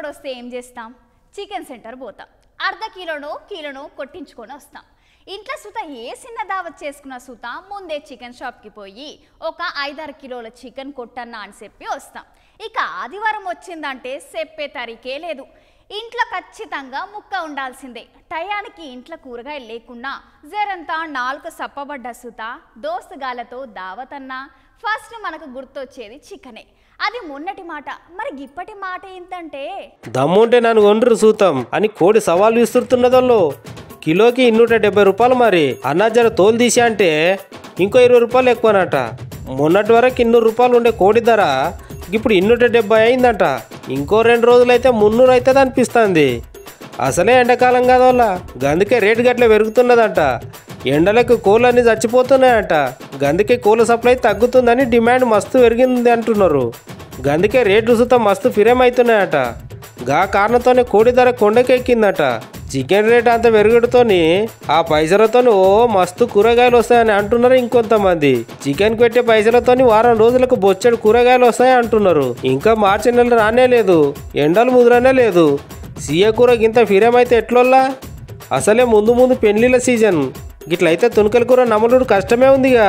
వస్తే ఏం చేస్తాం? చికెన్ సెంటర్ పోతాం, అర్ధ కిలోనో కొట్టించుకొని వస్తాం. ఇంట్లో సుత ఏ చిన్న దావత్ చేసుకున్న సుత ముందే చికెన్ షాప్కి పోయి ఒక 5-6 కిలోల చికెన్ కొట్టన్నా అని చెప్పి వస్తాం. ఇక ఆదివారం వచ్చిందంటే చెప్పే తరికే లేదు. ఇంట్లో ఖచ్చితంగా ముక్క ఉండాల్సిందే. టయానికి ఇంట్లో కూరగాయలు లేకున్నా జరంతా 4 సప్పబడ్డ సుత దోస్తుగాలతో దావత్ అన్నా ఫస్ట్ మనకు గుర్తొచ్చేది చికెనే. అది మొన్నటి మాట. మరి ఇప్పటి మాట ఏంటంటే దమ్ముంటే నన్ను కొండ్రు సూతం అని కోడి సవాల్ విస్తున్నదోళ్ళు. కిలోకి 270 రూపాయలు. మరి అన్నా జర తోలు తీసి అంటే ఇంకో 20 రూపాయలు ఎక్కువనట. మొన్నటి వరకు 200 రూపాయలు ఉండే కోడి ధర ఇప్పుడు 270 అయిందట. ఇంకో 2 రోజులైతే 300 అవుతుంది అనిపిస్తుంది. అసలే ఎండాకాలం కాదు వాళ్ళ, గందుకే రేటు గట్ల పెరుగుతున్నదంట. ఎండలకు కోళ్ళన్నీ చచ్చిపోతున్నాయట. గందుకే కోళ్ళ సప్లై తగ్గుతుందని డిమాండ్ మస్తు పెరిగింది అంటున్నారు. గందుకే రేట్లు సుతం మస్తు ఫిరేమవుతున్నాయట. గా కారణంతోనే కోడి ధర కొండకెక్కిందట. చికెన్ రేట్ అంత పెరుగుడుతోని ఆ పైసలతోని మస్తు కూరగాయలు వస్తాయని అంటున్నారు ఇంకొంతమంది. చికెన్ పెట్టే పైసలతోని వారం రోజులకు బొచ్చెడు కూరగాయలు వస్తాయి అంటున్నారు. ఇంకా మార్చి నెల రానే లేదు, ఎండలు ముదురనే లేదు. సీయ కూర గింత ఫిరేమైతే ఎట్లోల్లా? అసలే ముందు పెళ్లిళ్ళ సీజన్. గిట్లయితే తుణుకల కూర నమలుడు కష్టమే ఉందిగా.